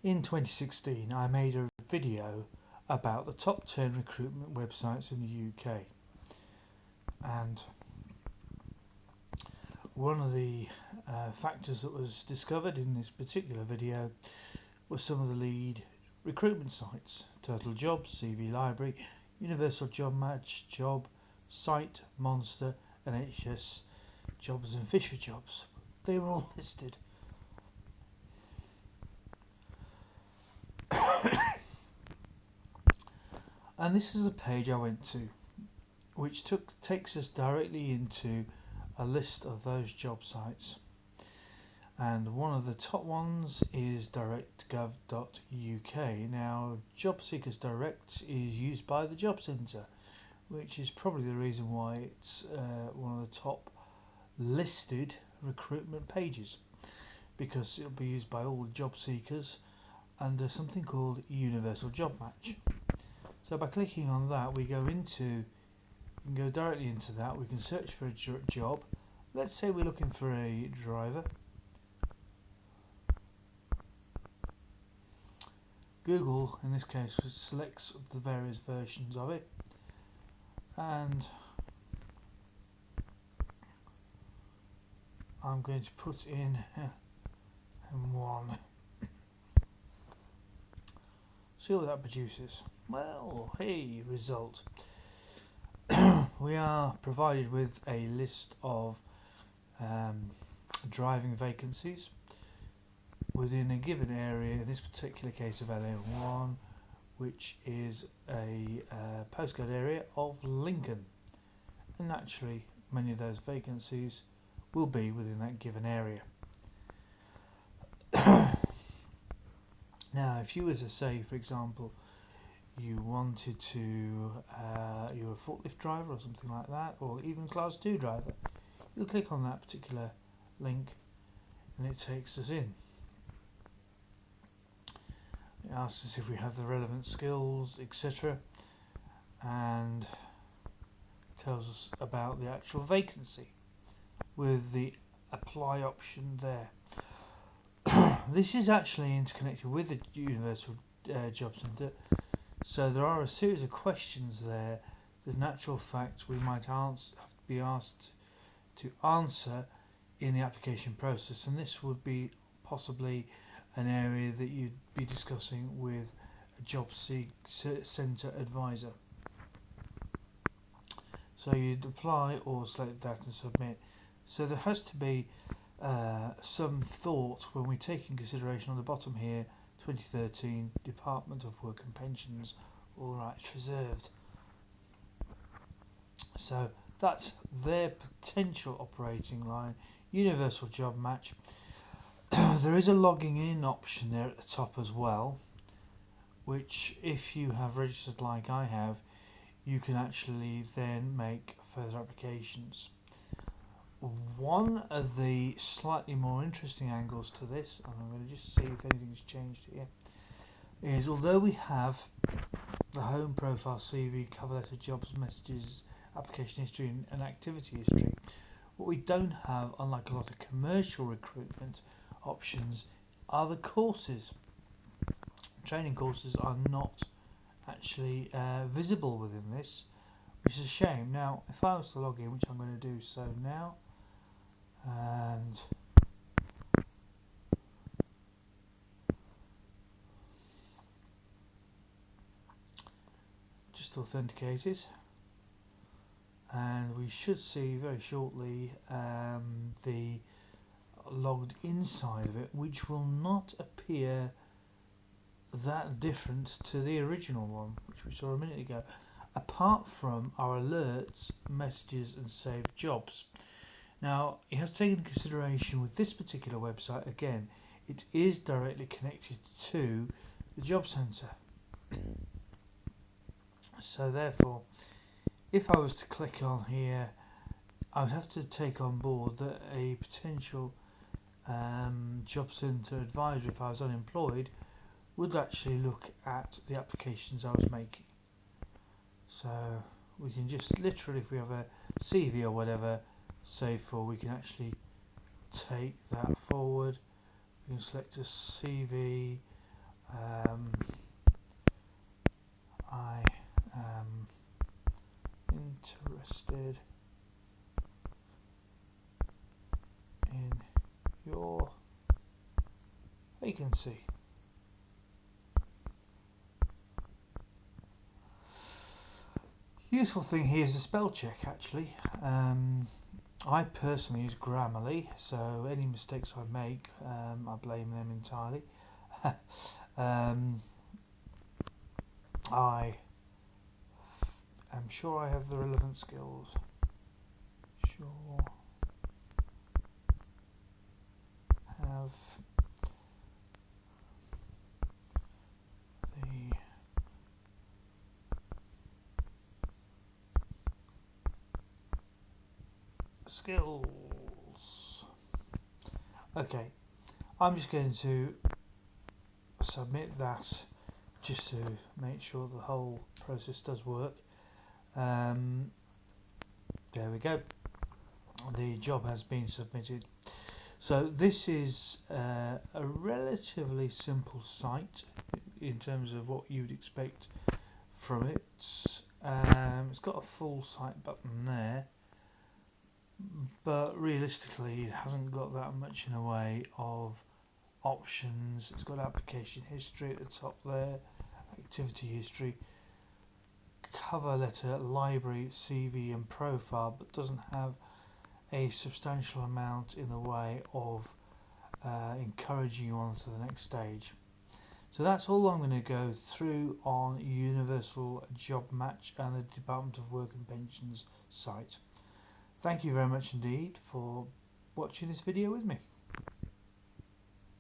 In 2016, I made a video about the top 10 recruitment websites in the UK, and one of the factors that was discovered in this particular video was some of the lead recruitment sites: Total Jobs, CV Library, Universal Job Match, Job, Site, Monster, NHS Jobs and Fisher Jobs. They were all listed. And this is a page I went to, which takes us directly into a list of those job sites. And one of the top ones is directgov.uk. Now, Job Seekers Direct is used by the Job Centre, which is probably the reason why it's one of the top listed recruitment pages, because it'll be used by all job seekers under something called Universal Job Match. So by clicking on that, we can go directly into that. We can search for a job. Let's say we're looking for a driver. Google, in this case, selects the various versions of it, and I'm going to put in M1. See what that produces. Well, hey, result. We are provided with a list of driving vacancies within a given area, in this particular case of LA1, which is a postcode area of Lincoln. And naturally, many of those vacancies will be within that given area. Now, if you were to say, for example, you wanted to, you're a forklift driver or something like that, or even class 2 driver, you'll click on that particular link and it takes us in. It asks us if we have the relevant skills, etc., and tells us about the actual vacancy with the apply option there. This is actually interconnected with the Universal Job Centre, so there are a series of questions there that, in actual fact, we might be asked to answer in the application process, and this would be possibly an area that you'd be discussing with a job centre advisor. So you'd apply or select that and submit. So there has to be some thought when we take in consideration on the bottom here, 2013 Department of Work and Pensions, all rights reserved. So that's their potential operating line, Universal Job Match. There is a logging in option there at the top as well, which, if you have registered like I have, you can actually then make further applications. One of the slightly more interesting angles to this, and I'm going to just see if anything's changed here, is although we have the home profile, CV, cover letter, jobs, messages, application history and activity history, what we don't have, unlike a lot of commercial recruitment options, are the courses. Training courses are not actually visible within this, which is a shame. Now, if I was to log in, which I'm going to do so now, and just authenticate it, and we should see very shortly the logged inside of it, which will not appear that different to the original one which we saw a minute ago, apart from our alerts, messages and saved jobs. Now, you have to take into consideration with this particular website, again, it is directly connected to the job centre. So therefore, if I was to click on here, I would have to take on board that a potential job centre advisor, if I was unemployed, would actually look at the applications I was making. So we can just literally, if we have a CV or whatever, save for, we can actually take that forward. We can select a CV Um, I am interested in your vacancy. Useful thing here is a spell check actually. I personally use Grammarly, so any mistakes I make, I blame them entirely. I am sure I have the relevant skills. Sure have the skills. Okay, I'm just going to submit that just to make sure the whole process does work. There we go. The job has been submitted. So this is a relatively simple site in terms of what you'd expect from it. It's got a full site button there, but realistically it hasn't got that much in the way of options. It's got application history at the top there, activity history, cover letter, library, CV and profile, but doesn't have a substantial amount in the way of encouraging you on to the next stage. So that's all I'm going to go through on Universal Job Match and the Department of Work and Pensions site. Thank you very much indeed for watching this video with me.